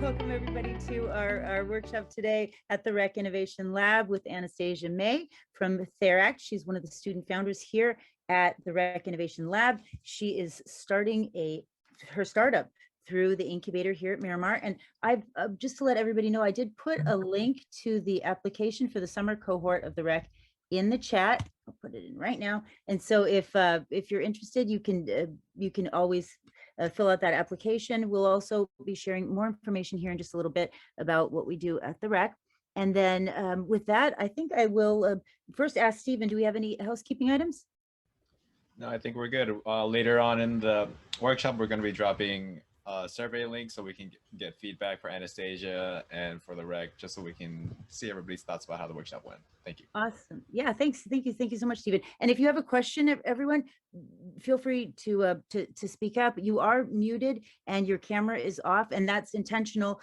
Welcome everybody to our workshop today at the Rec Innovation Lab with Anastasia May from Theract. She's one of the student founders here at the Rec Innovation Lab. She is starting her startup through the incubator here at Miramar. And I've just to let everybody know, I did put a link to the application for the summer cohort of the Rec in the chat. I'll put it in right now. And so if you're interested, you can always fill out that application. We'll also be sharing more information here in just a little bit about what we do at the Rec. And then with that, I think I will first ask Stephen, do we have any housekeeping items? No, I think we're good. Later on in the workshop, we're going to be dropping a survey link so we can get feedback for Anastasia and for the Rec, just so we can see everybody's thoughts about how the workshop went. Thank you. Awesome. Yeah, thanks. Thank you so much, Stephen. And if you have a question, everyone, feel free to speak up. You are muted and your camera is off, and that's intentional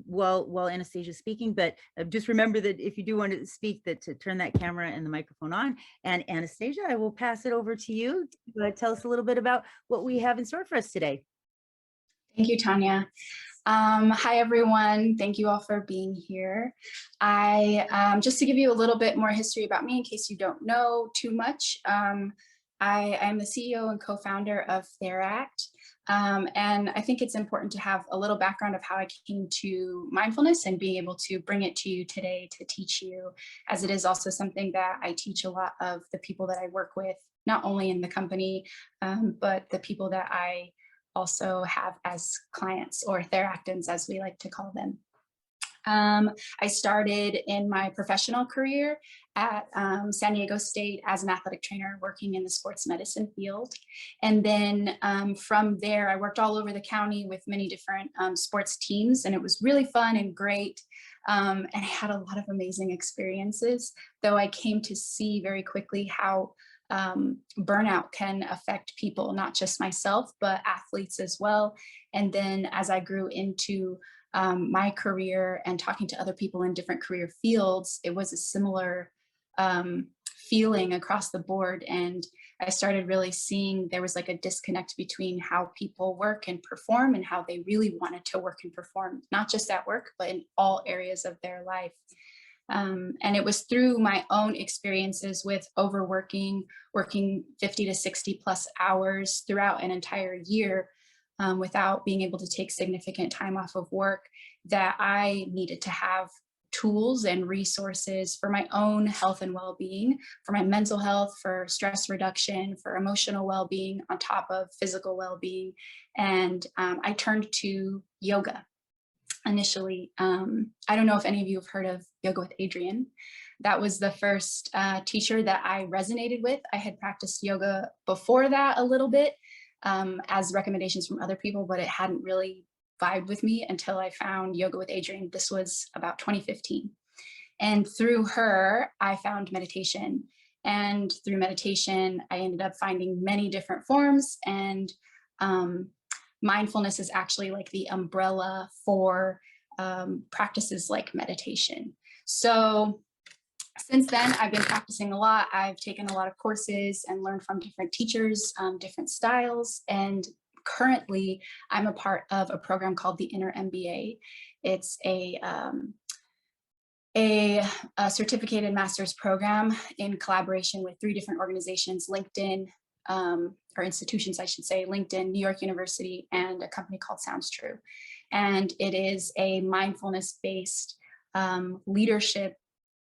while Anastasia's speaking. But just remember that if you do want to speak, that to turn that camera and the microphone on. And Anastasia, I will pass it over to you to tell us a little bit about what we have in store for us today. Thank you, Tanya. Hi, everyone. Thank you all for being here. Just to give you a little bit more history about me, in case you don't know too much, I am the CEO and co-founder of Theract. And I think it's important to have a little background of how I came to mindfulness and being able to bring it to you today to teach you, as it is also something that I teach a lot of the people that I work with, not only in the company, but the people that I also have as clients, or Theractans as we like to call them. I started in my professional career at San Diego State as an athletic trainer working in the sports medicine field. And then from there, I worked all over the county with many different sports teams, and it was really fun and great. And I had a lot of amazing experiences, though I came to see very quickly how burnout can affect people, not just myself, but athletes as well. And then as I grew into my career and talking to other people in different career fields, it was a similar feeling across the board. And I started really seeing there was like a disconnect between how people work and perform and how they really wanted to work and perform, not just at work, but in all areas of their life. And it was through my own experiences with overworking, working 50 to 60 plus hours throughout an entire year without being able to take significant time off of work, that I needed to have tools and resources for my own health and well-being, for my mental health, for stress reduction, for emotional well-being on top of physical well-being. And I turned to yoga. Initially, I don't know if any of you have heard of Yoga with Adriene. That was the first teacher that I resonated with. I had practiced yoga before that a little bit as recommendations from other people, but it hadn't really vibed with me until I found Yoga with Adriene. This was about 2015. And through her, I found meditation. And through meditation, I ended up finding many different forms, and mindfulness is actually like the umbrella for practices like meditation. So since then, I've been practicing a lot. I've taken a lot of courses and learned from different teachers, different styles. And currently, I'm a part of a program called the Inner MBA. It's a certificated master's program in collaboration with 3 different organizations: LinkedIn, or institutions, I should say, LinkedIn, New York University, and a company called Sounds True. And it is a mindfulness-based leadership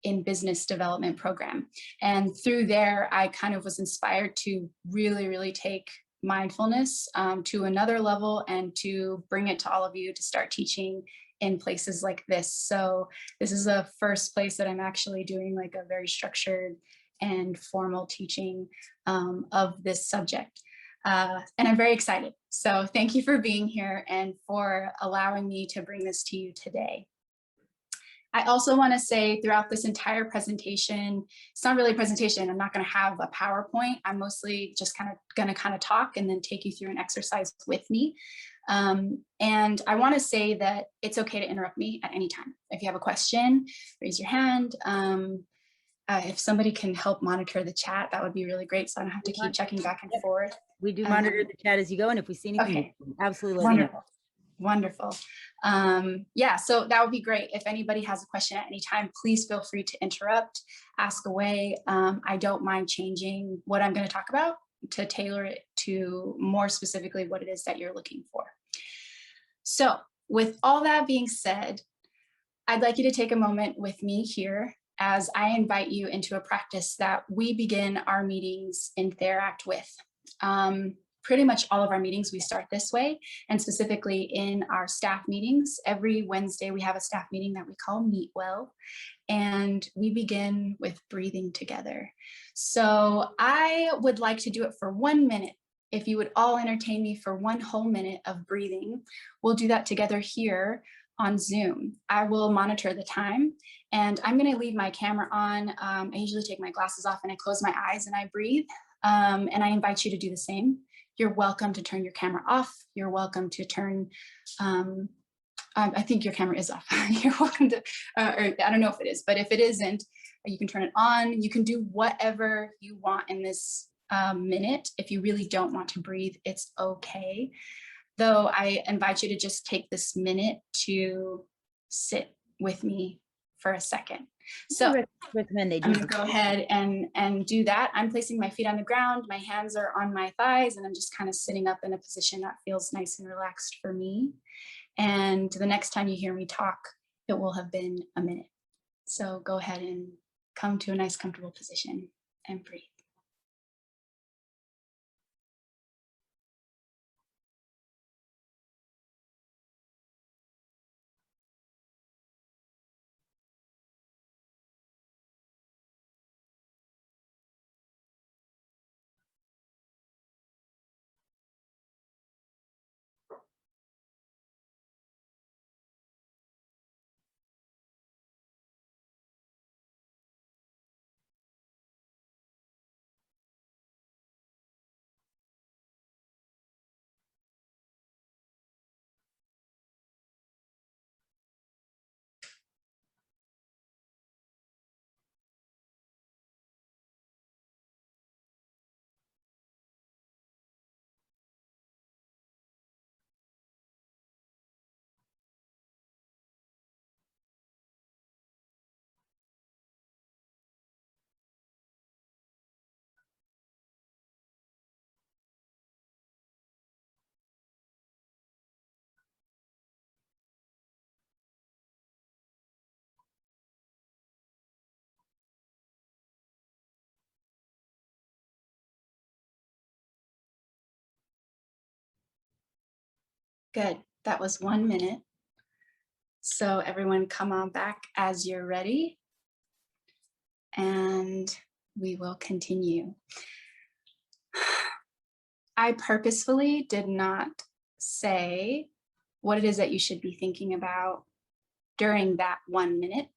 in business development program. And through there, I kind of was inspired to really take mindfulness to another level and to bring it to all of you to start teaching in places like this. So this is the first place that I'm actually doing like a very structured and formal teaching of this subject. And I'm very excited. So thank you for being here and for allowing me to bring this to you today. I also want to say throughout this entire presentation, it's not really a presentation. I'm not going to have a PowerPoint. I'm mostly just going to talk and then take you through an exercise with me. And I want to say that it's okay to interrupt me at any time. If you have a question, raise your hand. if somebody can help monitor the chat, that would be really great. So I don't have to keep checking back and forth. We do monitor the chat as you go. And if we see anything, Okay. we absolutely let you know. Wonderful. Yeah, so that would be great. If anybody has a question at any time, please feel free to interrupt, ask away. I don't mind changing what I'm going to talk about to tailor it to more specifically what it is that you're looking for. So with all that being said, I'd like you to take a moment with me here as I invite you into a practice that we begin our meetings in Theract with. Pretty much all of our meetings, we start this way, and specifically in our staff meetings. Every Wednesday, we have a staff meeting that we call Meet Well, and we begin with breathing together. So I would like to do it for 1 minute. If you would all entertain me for 1 whole minute of breathing, we'll do that together here on Zoom. I will monitor the time, and I'm going to leave my camera on. I usually take my glasses off and I close my eyes and I breathe, and I invite you to do the same. You're welcome to turn your camera off. You're welcome to turn, I think your camera is off. You're welcome to, or I don't know if it is, but if it isn't, you can turn it on. You can do whatever you want in this minute. If you really don't want to breathe, it's okay. Though I invite you to just take this minute to sit with me for a second. So recommend they I'm do. going to go ahead and do that. I'm placing my feet on the ground. My hands are on my thighs, and I'm just kind of sitting up in a position that feels nice and relaxed for me. And the next time you hear me talk, it will have been a minute. So go ahead and come to a nice, comfortable position and breathe. Good. That was 1 minute. So everyone come on back as you're ready, and we will continue. I purposefully did not say what it is that you should be thinking about during that 1 minute.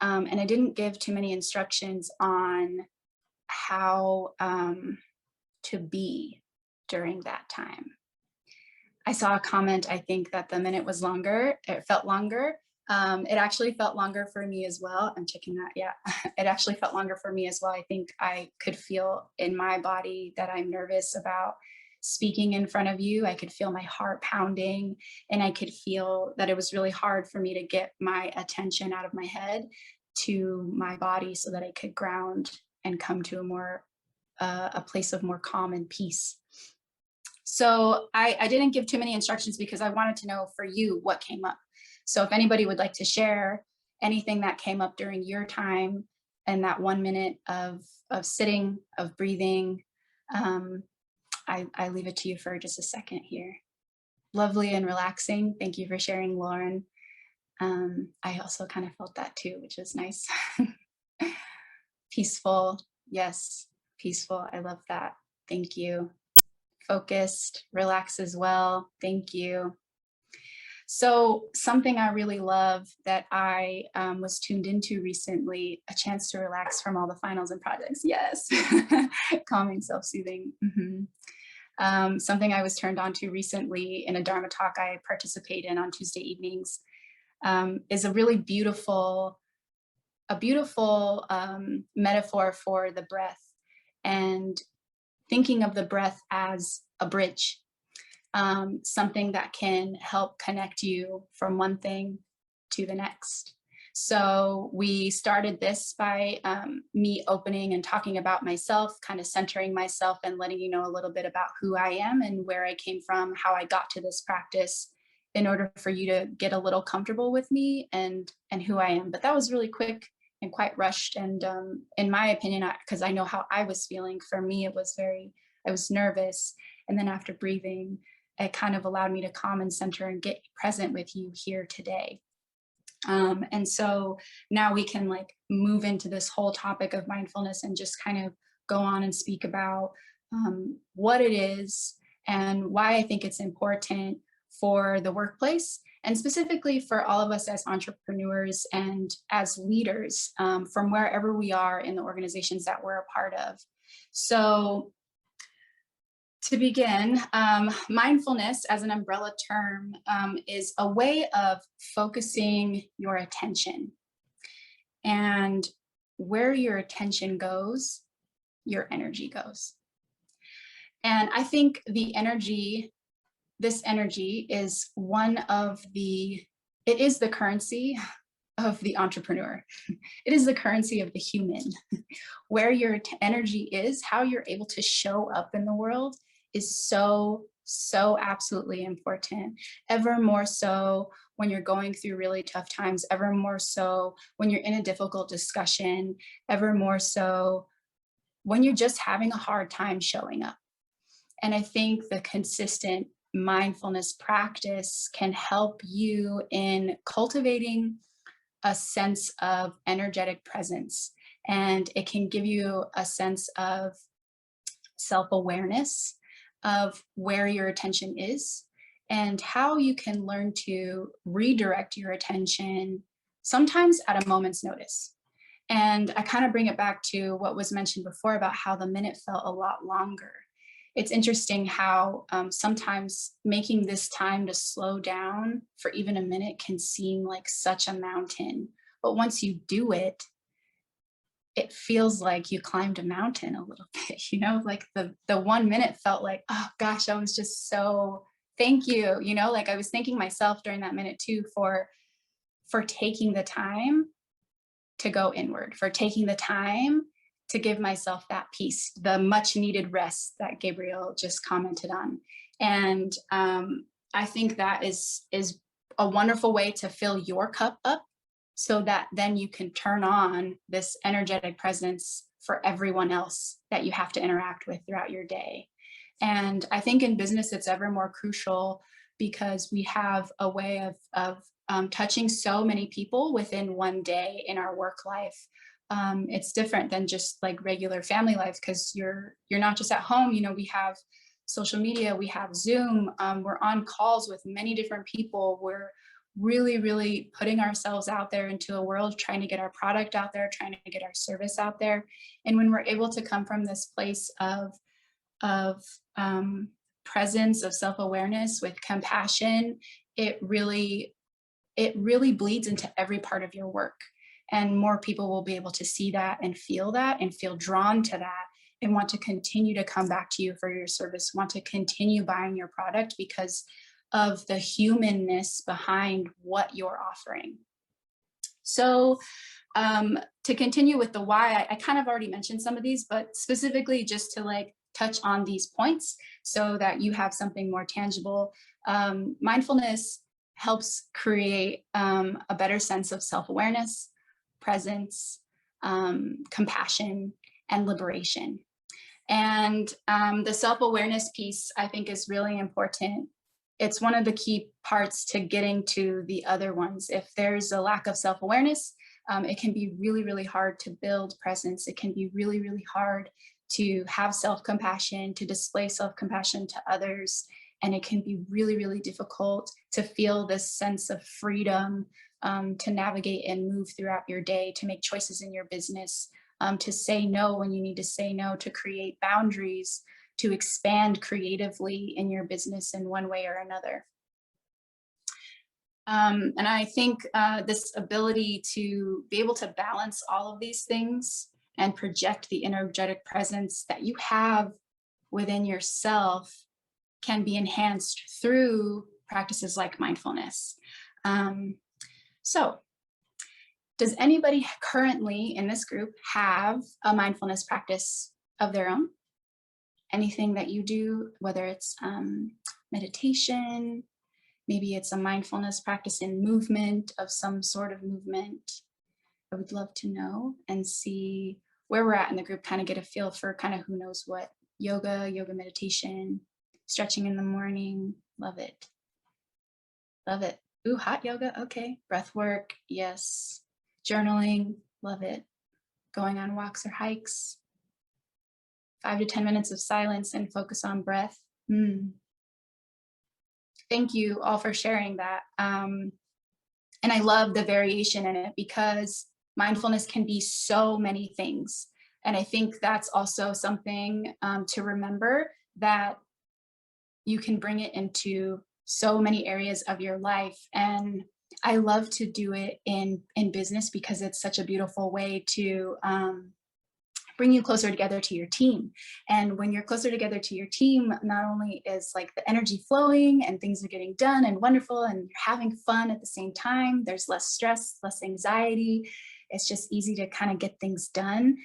And I didn't give too many instructions on how to be during that time. I saw a comment, I think that the minute was longer, it felt longer. It actually felt longer for me as well. I'm checking that, yeah. It actually felt longer for me as well. I think I could feel in my body that I'm nervous about speaking in front of you. I could feel my heart pounding, and I could feel that it was really hard for me to get my attention out of my head to my body so that I could ground and come to a place of more calm and peace. So I didn't give too many instructions because I wanted to know for you what came up. So if anybody would like to share anything that came up during your time and that 1 minute of sitting, of breathing, I leave it to you for just a second here. Lovely and relaxing. Thank you for sharing, Lauren. I also kind of felt that too, which is nice. Peaceful. Yes, peaceful. I love that. Thank you. Focused, relax as well. Thank you. So something I really love that I was tuned into recently, a chance to relax from all the finals and projects. Yes, calming, self-soothing. Something I was turned on to recently in a Dharma talk I participate in on Tuesday evenings is a really beautiful a beautiful metaphor for the breath, and thinking of the breath as a bridge, something that can help connect you from one thing to the next. So we started this by me opening and talking about myself, kind of centering myself and letting you know a little bit about who I am and where I came from, how I got to this practice, in order for you to get a little comfortable with me and who I am. But that was really quick and quite rushed. And in my opinion, because I know how I was feeling, for me, I was nervous. And then after breathing, it kind of allowed me to calm and center and get present with you here today. And so now we can like move into this whole topic of mindfulness and just kind of go on and speak about what it is and why I think it's important for the workplace, and specifically for all of us as entrepreneurs and as leaders from wherever we are in the organizations that we're a part of. So to begin, mindfulness as an umbrella term is a way of focusing your attention. And where your attention goes, your energy goes. And I think this energy is it is the currency of the entrepreneur. It is the currency of the human. Where your energy is, how you're able to show up in the world, is so absolutely important. Ever more so when you're going through really tough times, ever more so when you're in a difficult discussion, ever more so when you're just having a hard time showing up. And I think the consistent mindfulness practice can help you in cultivating a sense of energetic presence. And it can give you a sense of self-awareness of where your attention is and how you can learn to redirect your attention, sometimes at a moment's notice. And I kind of bring it back to what was mentioned before about how the minute felt a lot longer. It's interesting how sometimes making this time to slow down for even a minute can seem like such a mountain. But once you do it, it feels like you climbed a mountain a little bit, you know, like the 1 minute felt like, oh gosh, I was just so, thank you. You know, like I was thanking myself during that minute too for taking the time to go inward, for taking the time to give myself that peace, the much needed rest that Gabriel just commented on. And I think that is a wonderful way to fill your cup up, so that then you can turn on this energetic presence for everyone else that you have to interact with throughout your day. And I think in business, it's ever more crucial because we have a way of touching so many people within one day in our work life. It's different than just like regular family life, because you're not just at home. You know, we have social media, we have Zoom, we're on calls with many different people. We're really putting ourselves out there into a world, trying to get our product out there, trying to get our service out there. And when we're able to come from this place of presence, of self-awareness with compassion, it really bleeds into every part of your work. And more people will be able to see that and feel drawn to that, and want to continue to come back to you for your service, want to continue buying your product because of the humanness behind what you're offering. So to continue with the why, I kind of already mentioned some of these, but specifically just to like touch on these points so that you have something more tangible. Mindfulness helps create a better sense of self-awareness, presence, compassion, and liberation. And the self-awareness piece, I think, is really important. It's one of the key parts to getting to the other ones. If there's a lack of self-awareness, it can be really hard to build presence. It can be really hard to have self-compassion, to display self-compassion to others. And it can be really difficult to feel this sense of freedom, to navigate and move throughout your day, to make choices in your business, to say no when you need to say no, to create boundaries, to expand creatively in your business in one way or another. And I think this ability to be able to balance all of these things and project the energetic presence that you have within yourself can be enhanced through practices like mindfulness. So does anybody currently in this group have a mindfulness practice of their own? Anything that you do, whether it's meditation, maybe it's a mindfulness practice in movement of some sort of movement. I would love to know and see where we're at in the group, kind of get a feel for kind of who knows what. Yoga meditation, stretching in the morning, love it. Love it. Ooh, hot yoga, okay. Breath work, yes. Journaling, love it. Going on walks or hikes. 5 to 10 minutes of silence and focus on breath. Thank you all for sharing that. And I love the variation in it because mindfulness can be so many things. And I think that's also something to remember, that you can bring it into so many areas of your life. And I love to do it in business because it's such a beautiful way to bring you closer together to your team. And when you're closer together to your team, not only is like the energy flowing and things are getting done and wonderful and you're having fun at the same time, there's less stress, less anxiety. It's just easy to kind of get things done.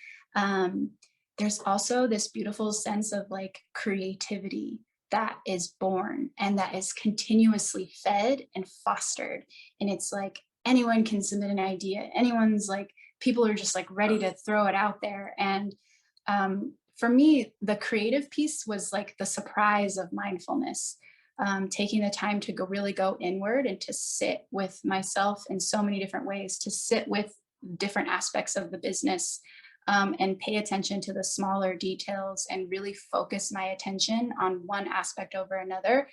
There's also this beautiful sense of like creativity that is born and that is continuously fed and fostered. And it's like anyone can submit an idea. Anyone's like, people are just like ready to throw it out there. And for me, the creative piece was like the surprise of mindfulness, taking the time to really go inward and to sit with myself in so many different ways, to sit with different aspects of the business and pay attention to the smaller details and really focus my attention on one aspect over another,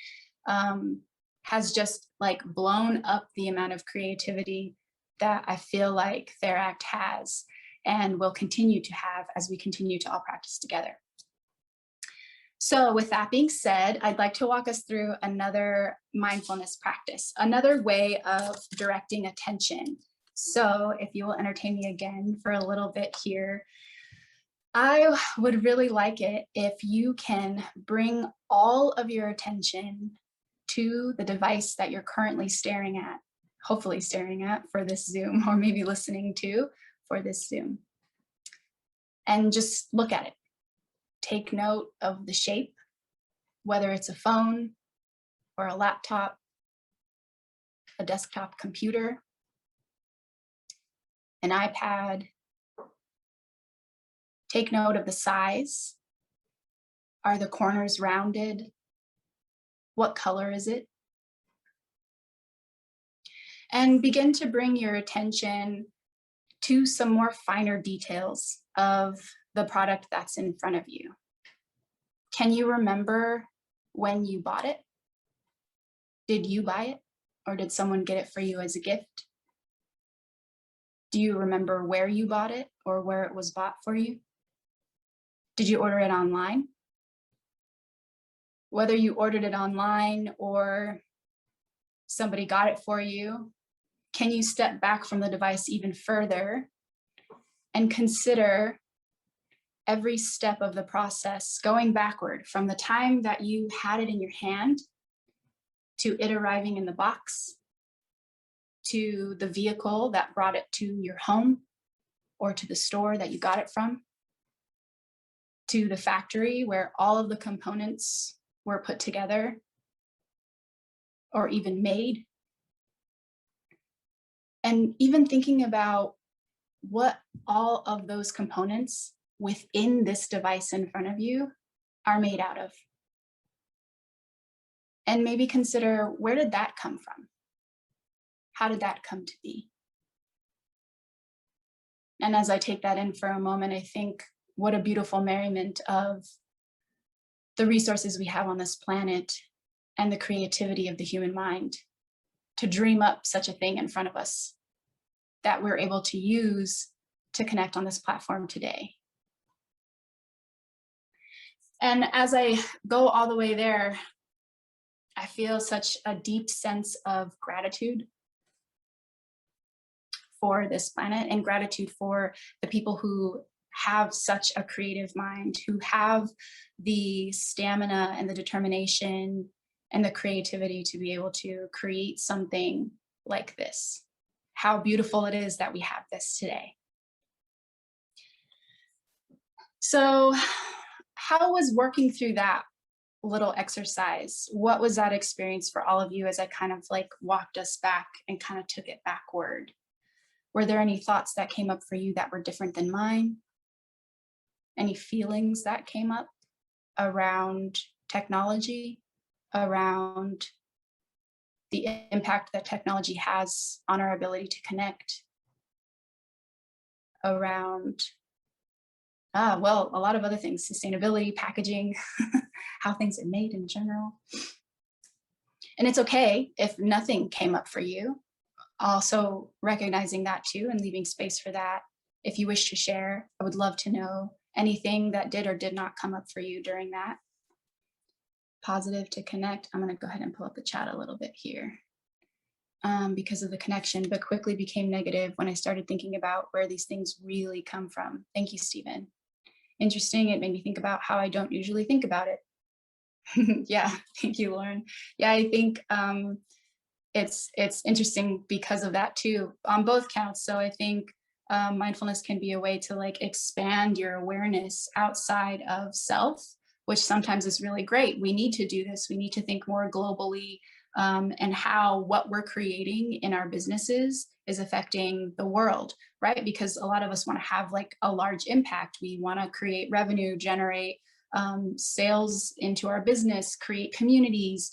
has just like blown up the amount of creativity that I feel like Theract has and will continue to have as we continue to all practice together. So with that being said, I'd like to walk us through another mindfulness practice, another way of directing attention. So if you will entertain me again for a little bit here, I would really like it if you can bring all of your attention to the device that you're currently staring at, hopefully staring at for this Zoom, or maybe listening to for this Zoom. And just look at it. Take note of the shape, whether it's a phone or a laptop, a desktop computer, an iPad. Take note of the size. Are the corners rounded? What color is it? And begin to bring your attention to some more finer details of the product that's in front of you. Can you remember when you bought it? Did you buy it, or did someone get it for you as a gift? Do you remember where you bought it or where it was bought for you? Did you order it online? Whether you ordered it online or somebody got it for you, can you step back from the device even further and consider every step of the process, going backward from the time that you had it in your hand to it arriving in the box, to the vehicle that brought it to your home or to the store that you got it from, to the factory where all of the components were put together or even made. And even thinking about what all of those components within this device in front of you are made out of. And maybe consider, where did that come from? How did that come to be? And as I take that in for a moment, I think what a beautiful merriment of the resources we have on this planet and the creativity of the human mind to dream up such a thing in front of us that we're able to use to connect on this platform today. And as I go all the way there, I feel such a deep sense of gratitude for this planet, and gratitude for the people who have such a creative mind, who have the stamina and the determination and the creativity to be able to create something like this. How beautiful it is that we have this today. So how was working through that little exercise? What was that experience for all of you as I kind of like walked us back and kind of took it backward? Were there any thoughts that came up for you that were different than mine? Any feelings that came up around technology, around the impact that technology has on our ability to connect, around, well, a lot of other things, sustainability, packaging, how things are made in general. And it's okay if nothing came up for you. Also recognizing that too and leaving space for that. If you wish to share, I would love to know anything that did or did not come up for you during that. Positive to connect. I'm going to go ahead and pull up the chat a little bit here because of the connection, but quickly became negative when I started thinking about where these things really come from. Thank you, Stephen. Interesting. It made me think about how I don't usually think about it. Yeah, thank you, Lauren. Yeah, I think it's interesting because of that too, on both counts. So I think mindfulness can be a way to like expand your awareness outside of self, which sometimes is really great. We need to do this. We need to think more globally and how what we're creating in our businesses is affecting the world, right? Because a lot of us want to have like a large impact. We want to create revenue, generate sales into our business, create communities.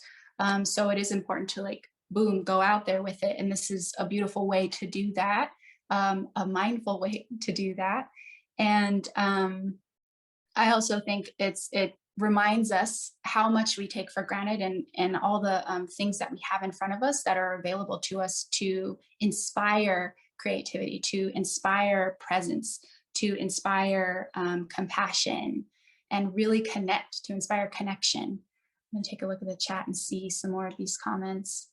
So it is important to like, boom, go out there with it. And this is a beautiful way to do that, a mindful way to do that. And I also think it reminds us how much we take for granted and all the things that we have in front of us that are available to us to inspire creativity, to inspire presence, to inspire compassion, and really connect, to inspire connection. I'm gonna take a look at the chat and see some more of these comments.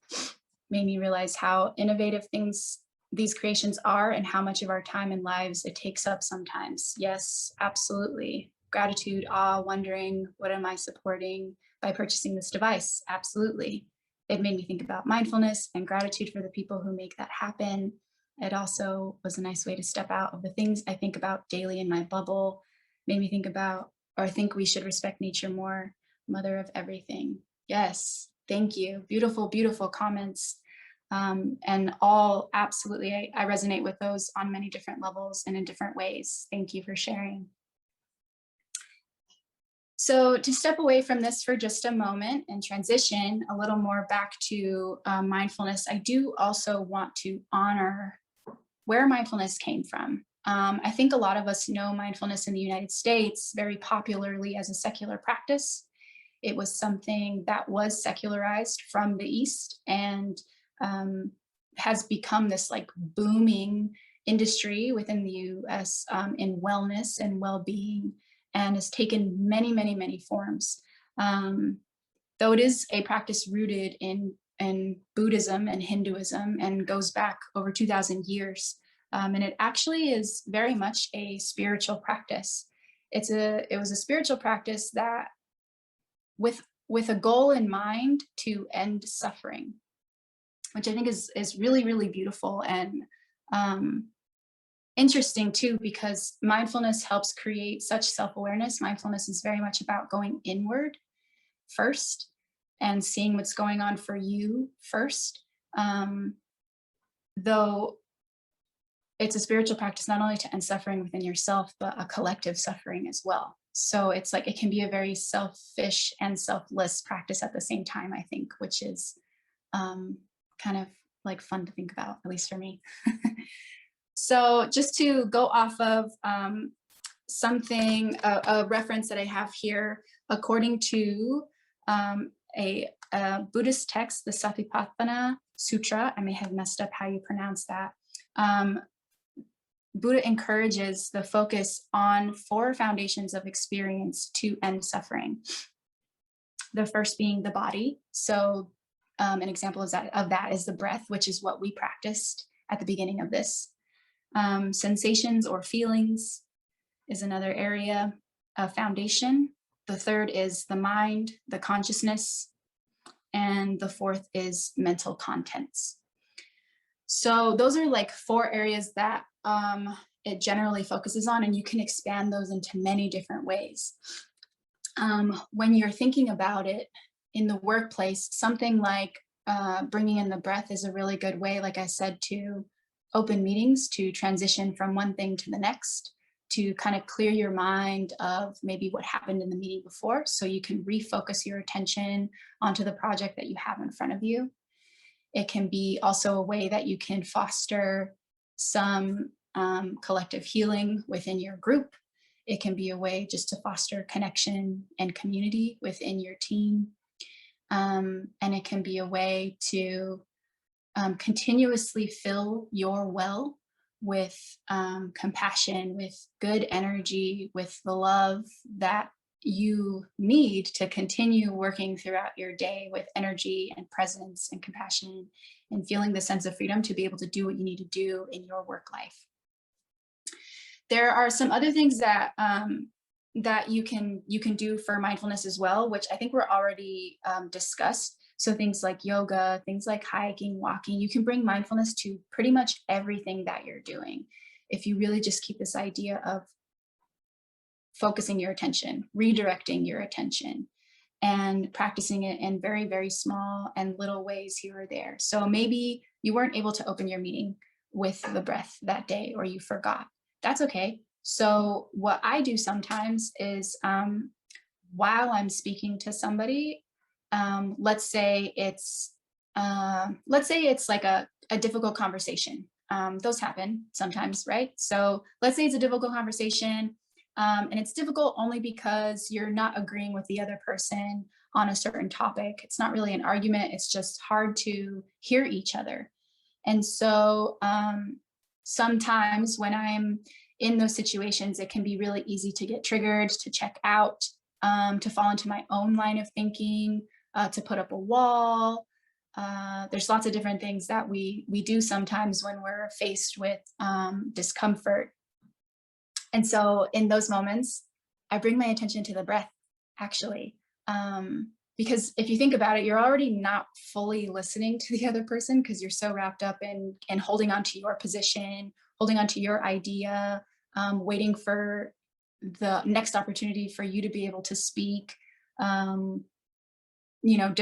Made me realize how innovative these creations are and how much of our time and lives it takes up sometimes. Yes, absolutely. Gratitude, awe, wondering, what am I supporting by purchasing this device? Absolutely. It made me think about mindfulness and gratitude for the people who make that happen. It also was a nice way to step out of the things I think about daily in my bubble. Made me think about, or I think we should respect nature more, mother of everything. Yes, thank you. Beautiful, beautiful comments. And all absolutely, I resonate with those on many different levels and in different ways. Thank you for sharing. So to step away from this for just a moment and transition a little more back to mindfulness, I do also want to honor where mindfulness came from. I think a lot of us know mindfulness in the United States very popularly as a secular practice. It was something that was secularized from the East and has become this like booming industry within the US in wellness and well-being, and has taken many, many, many forms. Though it is a practice rooted in Buddhism and Hinduism and goes back over 2,000 years. And it actually is very much a spiritual practice. It was a spiritual practice that with a goal in mind to end suffering, which I think is really, really beautiful and interesting too, because mindfulness helps create such self-awareness. Mindfulness is very much about going inward first and seeing what's going on for you first. Though it's a spiritual practice not only to end suffering within yourself, but a collective suffering as well. So it's like it can be a very selfish and selfless practice at the same time, I think, which is kind of like fun to think about, at least for me. So just to go off of something, a reference that I have here, according to a Buddhist text, the Satipatthana Sutra, I may have messed up how you pronounce that. Buddha encourages the focus on 4 foundations of experience to end suffering. The first being the body. So an example of that is the breath, which is what we practiced at the beginning of this. Sensations or feelings is another area of foundation. The third is the mind, the consciousness, and the fourth is mental contents. So those are like 4 areas that it generally focuses on, and you can expand those into many different ways. When you're thinking about it in the workplace, something like bringing in the breath is a really good way, like I said, to open meetings, to transition from one thing to the next, to kind of clear your mind of maybe what happened in the meeting before, so you can refocus your attention onto the project that you have in front of you. It can be also a way that you can foster some collective healing within your group. It can be a way just to foster connection and community within your team. And it can be a way to continuously fill your well with compassion, with good energy, with the love that you need to continue working throughout your day with energy and presence and compassion, and feeling the sense of freedom to be able to do what you need to do in your work life. There are some other things that that you can do for mindfulness as well, which I think were already discussed. So things like yoga, things like hiking, walking, you can bring mindfulness to pretty much everything that you're doing. If you really just keep this idea of focusing your attention, redirecting your attention, and practicing it in very, very small and little ways here or there. So maybe you weren't able to open your meeting with the breath that day, or you forgot. That's okay. So what I do sometimes is while I'm speaking to somebody, let's say it's like a difficult conversation. Those happen sometimes, right? So let's say it's a difficult conversation, and it's difficult only because you're not agreeing with the other person on a certain topic. It's not really an argument. It's just hard to hear each other. And so sometimes when I'm in those situations, it can be really easy to get triggered, to check out, to fall into my own line of thinking, to put up a wall. There's lots of different things that we do sometimes when we're faced with discomfort. And so in those moments, I bring my attention to the breath, actually. Because if you think about it, you're already not fully listening to the other person because you're so wrapped up in holding on to your position, holding on to your idea, waiting for the next opportunity for you to be able to speak. You know,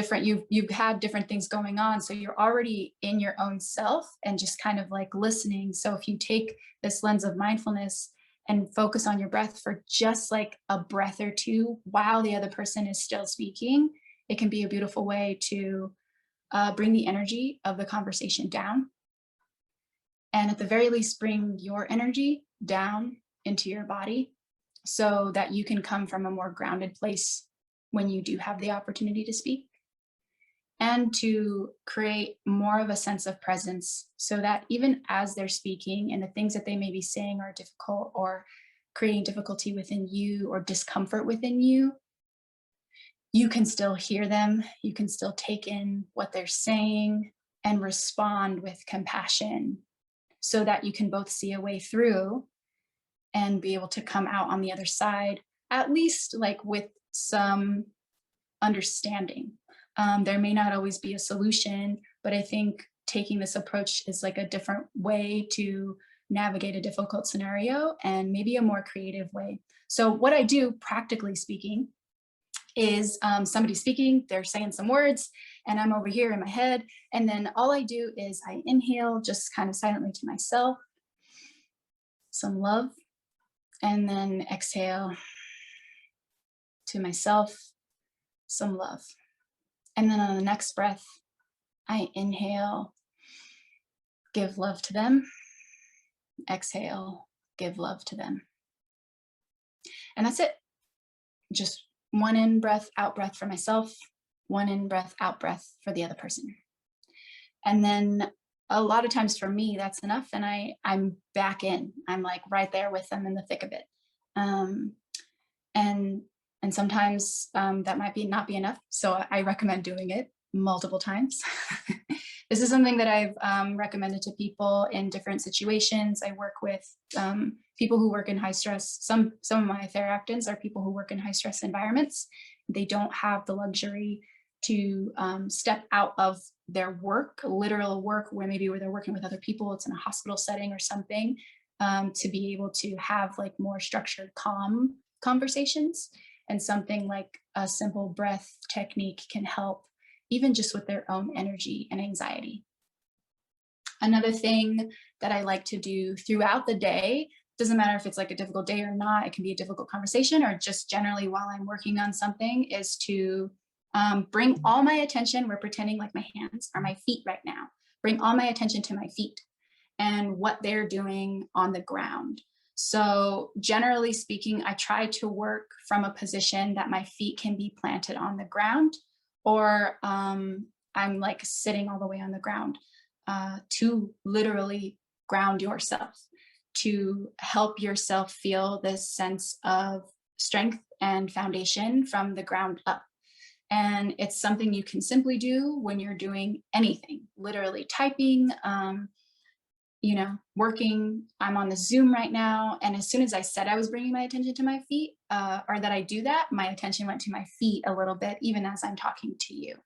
you've had different things going on, so you're already in your own self and just kind of like listening. So if you take this lens of mindfulness and focus on your breath for just like a breath or two while the other person is still speaking, it can be a beautiful way to bring the energy of the conversation down. And at the very least, bring your energy down into your body so that you can come from a more grounded place when you do have the opportunity to speak, and to create more of a sense of presence so that even as they're speaking and the things that they may be saying are difficult or creating difficulty within you or discomfort within you, you can still hear them, you can still take in what they're saying and respond with compassion so that you can both see a way through and be able to come out on the other side, at least like with some understanding. There may not always be a solution, but I think taking this approach is like a different way to navigate a difficult scenario, and maybe a more creative way. So what I do, practically speaking, is somebody speaking, they're saying some words, and I'm over here in my head, and then all I do is I inhale just kind of silently to myself, some love, and then exhale to myself, some love. And then on the next breath, I inhale, give love to them, exhale, give love to them. And that's it. Just one in breath, out breath for myself, one in breath, out breath for the other person. And then a lot of times for me, that's enough. And I'm back in, I'm like right there with them in the thick of it. And sometimes that might not be enough. So I recommend doing it multiple times This is something that I've recommended to people in different situations. I work with people who work in high stress. Some of my Theractants are people who work in high stress environments. They don't have the luxury to step out of their work, literal work, where they're working with other people, it's in a hospital setting or something, to be able to have like more structured, calm conversations. And something like a simple breath technique can help, even just with their own energy and anxiety. Another thing that I like to do throughout the day, doesn't matter if it's like a difficult day or not, it can be a difficult conversation or just generally while I'm working on something, is to bring all my attention, we're pretending like my hands are my feet right now, bring all my attention to my feet and what they're doing on the ground. So generally speaking, I try to work from a position that my feet can be planted on the ground, or I'm like sitting all the way on the ground, to literally ground yourself, to help yourself feel this sense of strength and foundation from the ground up. And it's something you can simply do when you're doing anything, literally typing, you know, working. I'm on the Zoom right now. And as soon as I said I was bringing my attention to my feet, or that I do that, my attention went to my feet a little bit, even as I'm talking to you.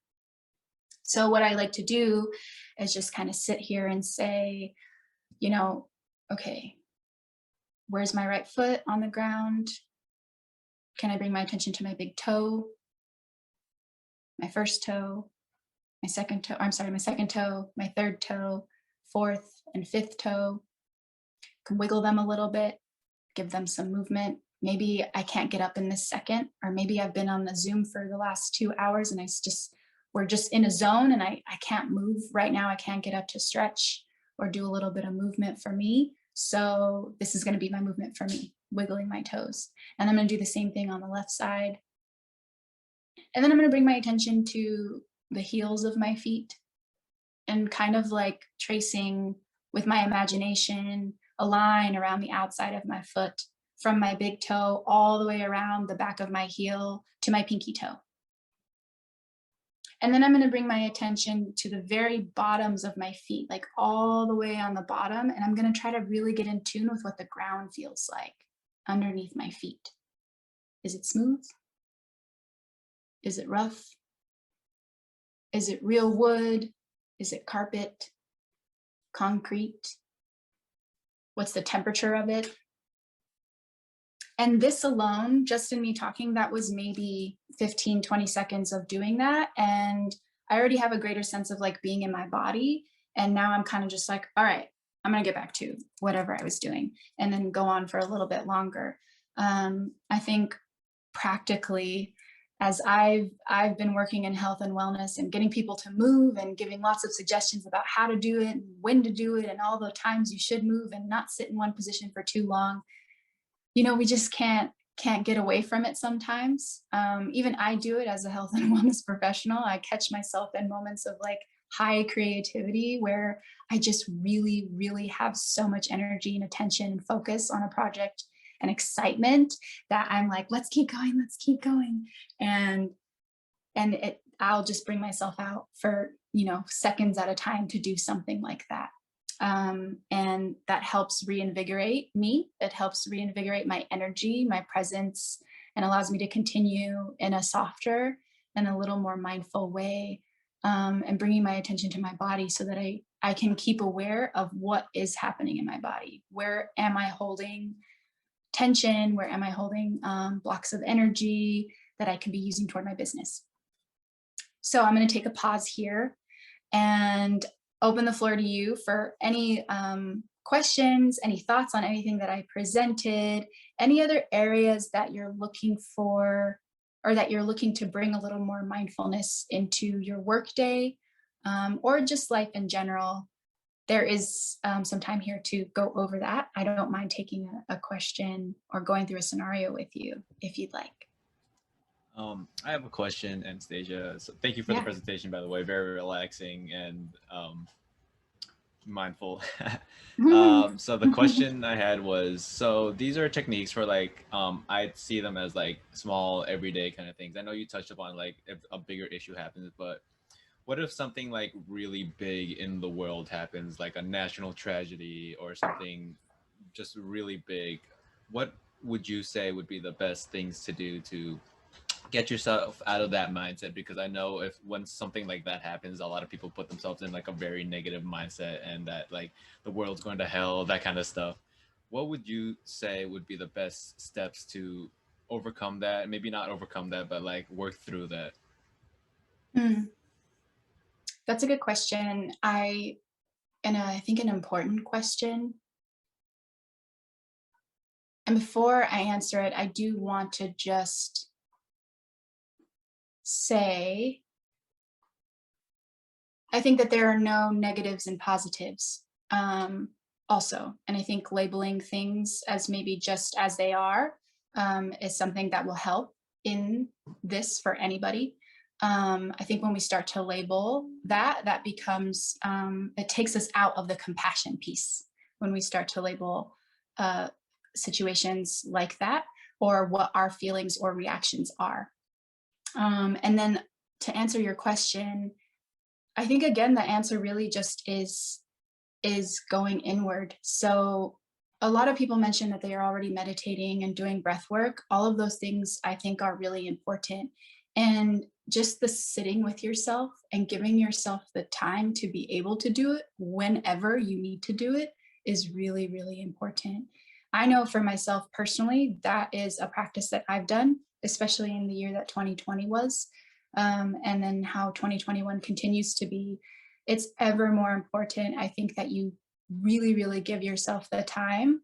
So what I like to do is just kind of sit here and say, you know, okay, where's my right foot on the ground? Can I bring my attention to my big toe? My first toe, my second toe, I'm sorry, my second toe, my third toe, fourth and fifth toe. Can wiggle them a little bit, give them some movement. Maybe I can't get up in this second, or maybe I've been on the Zoom for the last 2 hours and we're just in a zone and I can't move right now. I can't get up to stretch or do a little bit of movement for me. So this is going to be my movement for me, wiggling my toes. And I'm going to do the same thing on the left side. And then I'm going to bring my attention to the heels of my feet and kind of like tracing with my imagination a line around the outside of my foot from my big toe all the way around the back of my heel to my pinky toe. And then I'm going to bring my attention to the very bottoms of my feet, like all the way on the bottom. And I'm going to try to really get in tune with what the ground feels like underneath my feet. Is it smooth? Is it rough? Is it real wood? Is it carpet? Concrete? What's the temperature of it? And this alone, just in me talking, that was maybe 15, 20 seconds of doing that. And I already have a greater sense of like being in my body. And now I'm kind of just like, all right, I'm going to get back to whatever I was doing and then go on for a little bit longer. I think practically, as I've been working in health and wellness and getting people to move and giving lots of suggestions about how to do it and when to do it and all the times you should move and not sit in one position for too long, you know, we just can't get away from it sometimes. Even I do it as a health and wellness professional. I catch myself in moments of like high creativity where I just really, really have so much energy and attention and focus on a project and excitement that I'm like, let's keep going, let's keep going. And I'll just bring myself out for, you know, seconds at a time to do something like that. And that helps reinvigorate me. It helps reinvigorate my energy, my presence, and allows me to continue in a softer and a little more mindful way, and bringing my attention to my body so that I can keep aware of what is happening in my body. Where am I holding tension? Where am I holding blocks of energy that I can be using toward my business? So I'm going to take a pause here and open the floor to you for any questions, any thoughts on anything that I presented, any other areas that you're looking for or that you're looking to bring a little more mindfulness into your workday, or just life in general. There is some time here to go over that. I don't mind taking a question or going through a scenario with you if you'd like. I have a question, Anastasia. So thank you for the presentation, by the way. Very relaxing and mindful. So the question I had was, so these are techniques for like, I see them as like small everyday kind of things. I know you touched upon like if a bigger issue happens, but what if something like really big in the world happens, like a national tragedy or something just really big? What would you say would be the best things to do to get yourself out of that mindset? Because I know if when something like that happens, a lot of people put themselves in like a very negative mindset and that like the world's going to hell, that kind of stuff. What would you say would be the best steps to overcome that? Maybe not overcome that, but like work through that. Hmm. That's a good question. I think an important question. And before I answer it, I do want to just say, I think that there are no negatives and positives also. And I think labeling things as maybe just as they are is something that will help in this for anybody. I think when we start to label that becomes, it takes us out of the compassion piece when we start to label situations like that, or what our feelings or reactions are. And then to answer your question, I think again, the answer really just is going inward. So a lot of people mention that they are already meditating and doing breath work. All of those things I think are really important. And just the sitting with yourself and giving yourself the time to be able to do it whenever you need to do it is really, really important. I know for myself personally, that is a practice that I've done, especially in the year that 2020 was. And then how 2021 continues to be. It's ever more important, I think, that you really, really give yourself the time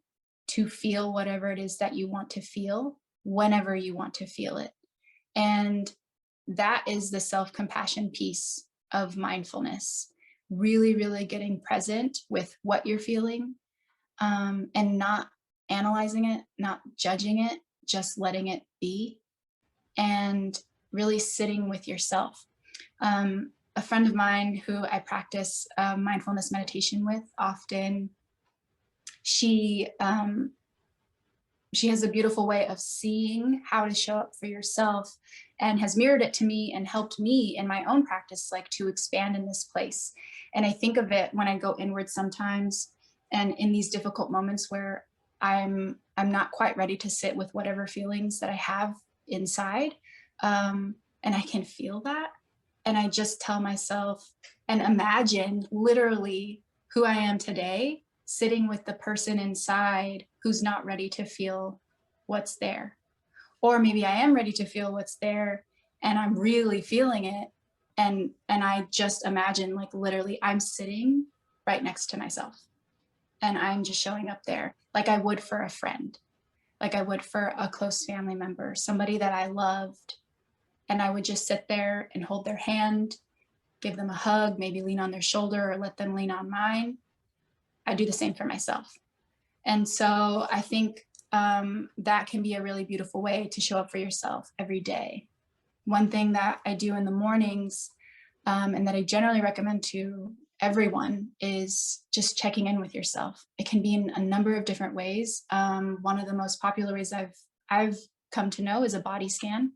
to feel whatever it is that you want to feel whenever you want to feel it. And that is the self-compassion piece of mindfulness. Really, really getting present with what you're feeling, and not analyzing it, not judging it, just letting it be, and really sitting with yourself. A friend of mine who I practice mindfulness meditation with often, she has a beautiful way of seeing how to show up for yourself, and has mirrored it to me and helped me in my own practice, like to expand in this place. And I think of it when I go inward sometimes, and in these difficult moments where I'm not quite ready to sit with whatever feelings that I have inside, and I can feel that. And I just tell myself and imagine literally who I am today, sitting with the person inside who's not ready to feel what's there. Or maybe I am ready to feel what's there and I'm really feeling it. And I just imagine, like, literally I'm sitting right next to myself and I'm just showing up there like I would for a friend, like I would for a close family member, somebody that I loved. And I would just sit there and hold their hand, give them a hug, maybe lean on their shoulder or let them lean on mine. I do the same for myself. And so I think that can be a really beautiful way to show up for yourself every day. One thing that I do in the mornings, and that I generally recommend to everyone, is just checking in with yourself. It can be in a number of different ways. One of the most popular ways I've come to know is a body scan,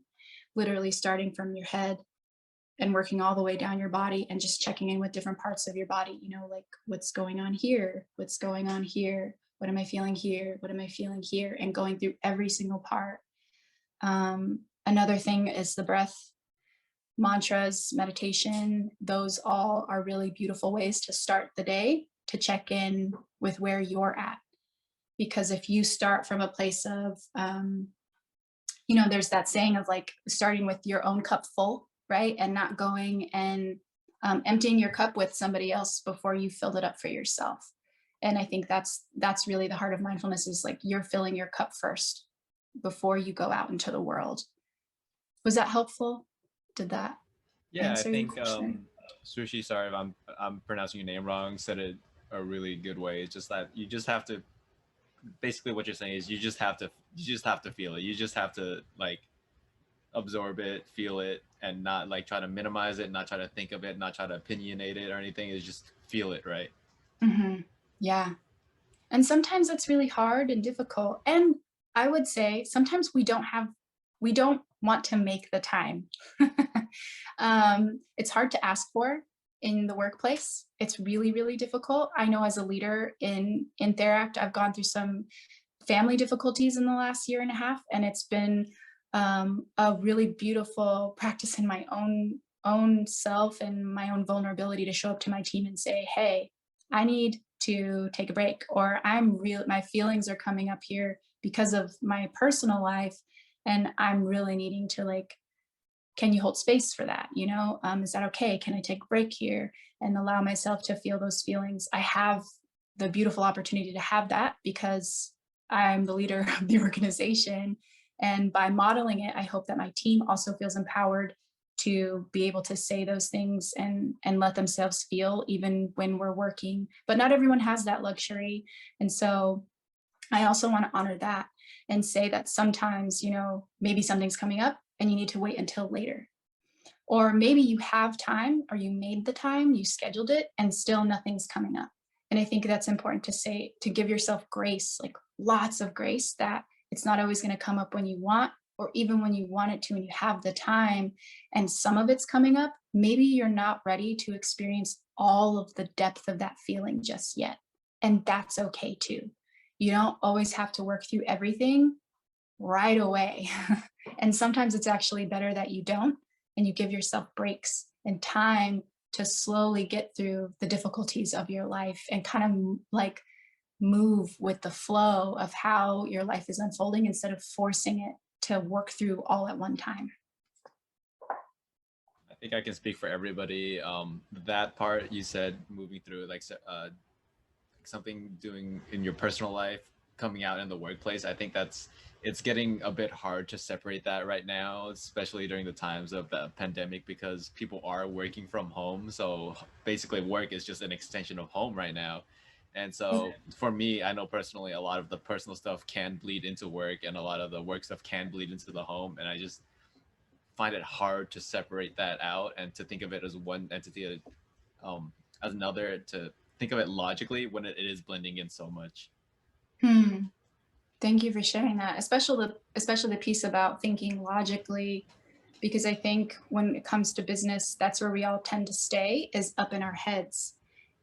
literally starting from your head and working all the way down your body and just checking in with different parts of your body, you know, like what's going on here, what's going on here, what am I feeling here, what am I feeling here, and going through every single part. Another thing is the breath, mantras, meditation. Those all are really beautiful ways to start the day, to check in with where you're at. Because if you start from a place of, you know, there's that saying of like starting with your own cup full, right? And not going and emptying your cup with somebody else before you filled it up for yourself. And I think that's really the heart of mindfulness, is like you're filling your cup first before you go out into the world. Was that helpful? Did that answer your question? Sushi, sorry if I'm pronouncing your name wrong, said it a really good way. It's just that you just have to, basically what you're saying is you just have to feel it. You just have to like absorb it, feel it, and not like try to minimize it, not try to think of it, not try to opinionate it or anything. Is just feel it, right? Mm-hmm. Yeah. And sometimes it's really hard and difficult. And I would say sometimes we don't want to make the time. It's hard to ask for in the workplace. It's really, really difficult. I know as a leader in Theract, I've gone through some family difficulties in the last year and a half, and it's been a really beautiful practice in my own self and my own vulnerability to show up to my team and say, hey, I need to take a break, or my feelings are coming up here because of my personal life, and I'm really needing to, like, can you hold space for that? You know, is that okay? Can I take a break here and allow myself to feel those feelings? I have the beautiful opportunity to have that because I'm the leader of the organization. And by modeling it, I hope that my team also feels empowered to be able to say those things and let themselves feel even when we're working. But not everyone has that luxury. And so I also want to honor that and say that sometimes, you know, maybe something's coming up and you need to wait until later. Or maybe you have time, or you made the time, you scheduled it, and still nothing's coming up. And I think that's important to say, to give yourself grace, like lots of grace, that it's not always going to come up when you want, or even when you want it to and you have the time, and some of it's coming up. Maybe you're not ready to experience all of the depth of that feeling just yet. And that's okay too. You don't always have to work through everything right away. And sometimes it's actually better that you don't, and you give yourself breaks and time to slowly get through the difficulties of your life and kind of like move with the flow of how your life is unfolding instead of forcing it to work through all at one time. I think I can speak for everybody. That part you said, moving through like something doing in your personal life, coming out in the workplace, I think it's getting a bit hard to separate that right now, especially during the times of the pandemic, because people are working from home. So basically work is just an extension of home right now. And so for me, I know personally a lot of the personal stuff can bleed into work, and a lot of the work stuff can bleed into the home. And I just find it hard to separate that out and to think of it as one entity, as another, to think of it logically when it is blending in so much. Thank you for sharing that, especially the piece about thinking logically, because I think when it comes to business, that's where we all tend to stay, is up in our heads.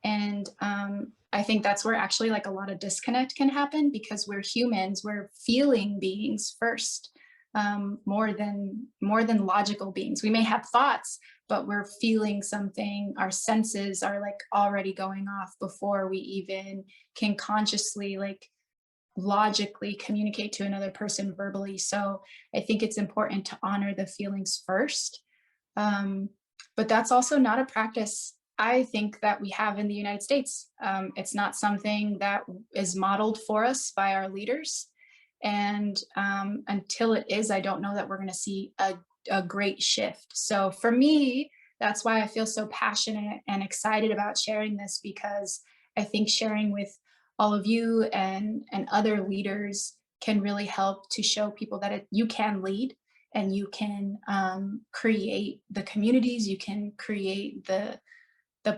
And I think that's where actually like a lot of disconnect can happen, because we're humans, we're feeling beings first, more than logical beings. We may have thoughts, but we're feeling something. Our senses are like already going off before we even can consciously, like, logically communicate to another person verbally. So I think it's important to honor the feelings first. But that's also not a practice, I think, that we have in the United States. It's not something that is modeled for us by our leaders. And until it is, I don't know that we're going to see a great shift. So for me, that's why I feel so passionate and excited about sharing this, because I think sharing with all of you and other leaders can really help to show people that you can lead, and you can create the communities, you can create the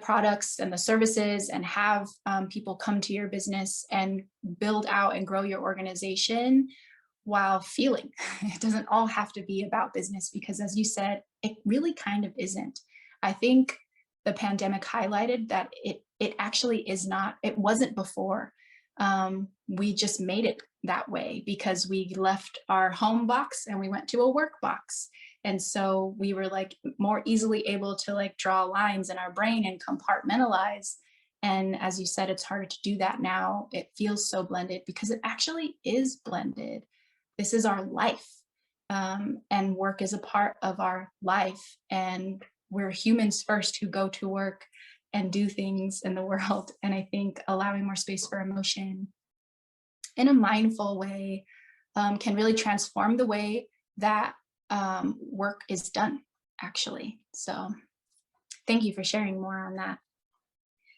products and the services, and have people come to your business and build out and grow your organization while feeling. It doesn't all have to be about business, because as you said, it really kind of isn't. I think the pandemic highlighted that it actually is not, it wasn't before. We just made it that way because we left our home box and we went to a work box. And so we were like more easily able to like draw lines in our brain and compartmentalize. And as you said, it's harder to do that now. It feels so blended because it actually is blended. This is our life. And work is a part of our life. And we're humans first who go to work and do things in the world. And I think allowing more space for emotion in a mindful way can really transform the way that work is done, actually. So thank you for sharing more on that.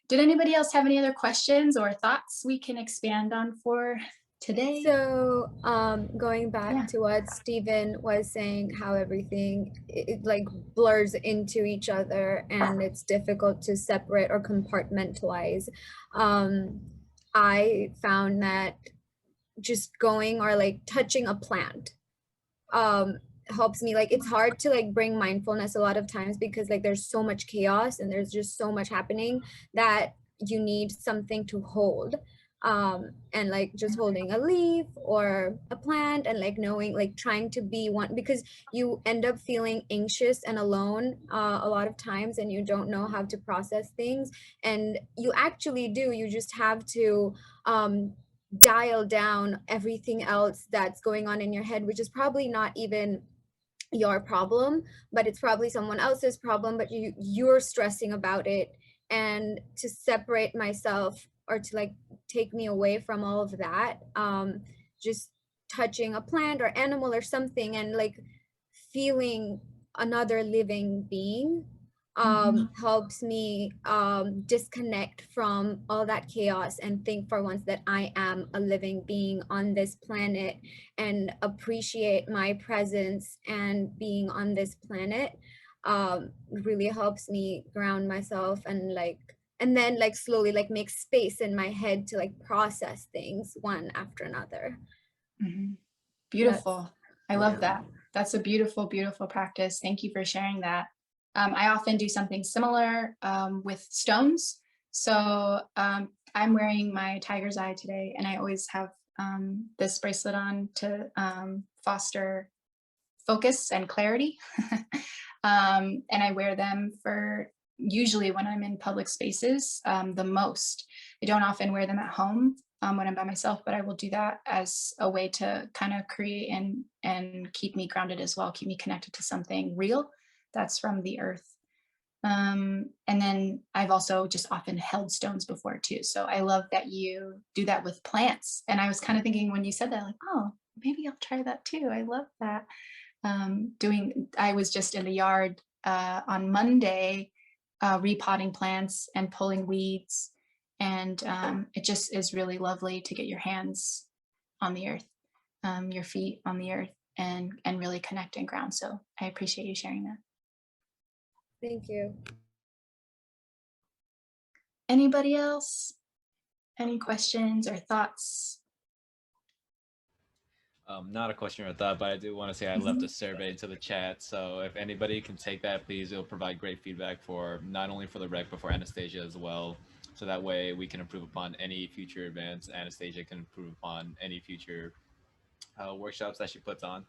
Did anybody else have any other questions or thoughts we can expand on for today? So going back to what Stephen was saying, how everything it like blurs into each other and it's difficult to separate or compartmentalize. I found that just going or like touching a plant helps me, like it's hard to like bring mindfulness a lot of times because like there's so much chaos and there's just so much happening that you need something to hold. And like just holding a leaf or a plant and like knowing, like trying to be one, because you end up feeling anxious and alone a lot of times, and you don't know how to process things, and you actually do, you just have to dial down everything else that's going on in your head, which is probably not even your problem, but it's probably someone else's problem, but you're stressing about it. And to separate myself, or to like take me away from all of that, just touching a plant or animal or something and like feeling another living being helps me disconnect from all that chaos and think for once that I am a living being on this planet, and appreciate my presence and being on this planet. Really helps me ground myself and like, and then like slowly like make space in my head to like process things one after another. Beautiful. I love that. That's a beautiful, beautiful practice. Thank you for sharing that. I often do something similar with stones. So I'm wearing my tiger's eye today, and I always have this bracelet on to foster focus and clarity. And I wear them for usually when I'm in public spaces the most. I don't often wear them at home when I'm by myself, but I will do that as a way to kind of create and keep me grounded as well, keep me connected to something real that's from the earth. And then I've also just often held stones before too. So I love that you do that with plants. And I was kind of thinking when you said that, like, oh, maybe I'll try that too. I love that. I was just in the yard on Monday, repotting plants and pulling weeds. And it just is really lovely to get your hands on the earth, your feet on the earth, and really connect and ground. So I appreciate you sharing that. Thank you. Anybody else? Any questions or thoughts? Not a question or a thought, but I do want to say I left a survey into the chat. So if anybody can take that, please, it'll provide great feedback for not only for the rec, but for Anastasia as well. So that way we can improve upon any future events. Anastasia can improve upon any future workshops that she puts on.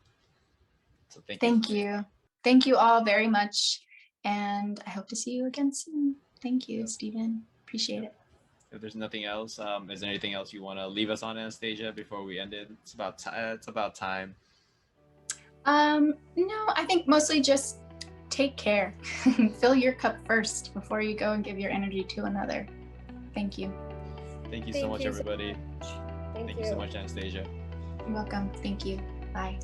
So thank you. Thank you all very much. And I hope to see you again soon. Thank you, Stephen. Appreciate it. If there's nothing else, is there anything else you want to leave us on, Anastasia, before we end it? It's about time. No, I think mostly just take care. Fill your cup first before you go and give your energy to another. Thank you. Thank you so much, everybody. Thank you so much, Anastasia. You're welcome. Thank you. Bye.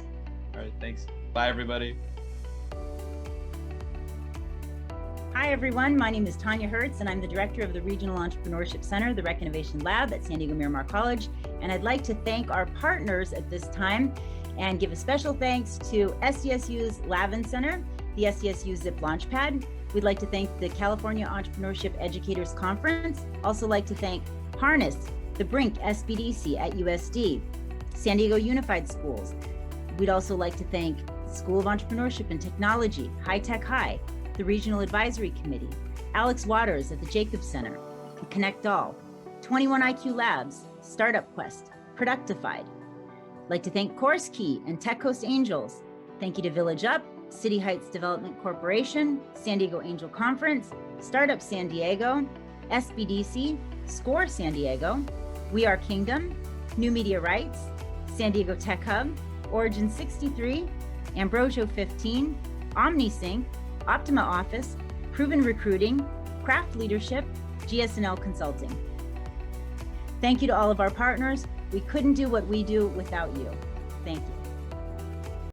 All right, thanks. Bye, everybody. Hi, everyone. My name is Tanya Hertz, and I'm the director of the Regional Entrepreneurship Center, the Rec Innovation Lab at San Diego Miramar College. And I'd like to thank our partners at this time and give a special thanks to SDSU's Lavin Center, the SDSU Zip Launchpad. We'd like to thank the California Entrepreneurship Educators Conference. Also like to thank Harness, the Brink SBDC at USD, San Diego Unified Schools. We'd also like to thank School of Entrepreneurship and Technology, High Tech High, the Regional Advisory Committee, Alex Waters at the Jacobs Center, Connect All, 21IQ Labs, Startup Quest, Productified. I'd like to thank Course Key and Tech Coast Angels. Thank you to Village Up, City Heights Development Corporation, San Diego Angel Conference, Startup San Diego, SBDC, SCORE San Diego, We Are Kingdom, New Media Rights, San Diego Tech Hub, Origin 63, Ambrosio 15, OmniSync, Optima Office, Proven Recruiting, Craft Leadership, GS&L Consulting. Thank you to all of our partners. We couldn't do what we do without you. Thank you.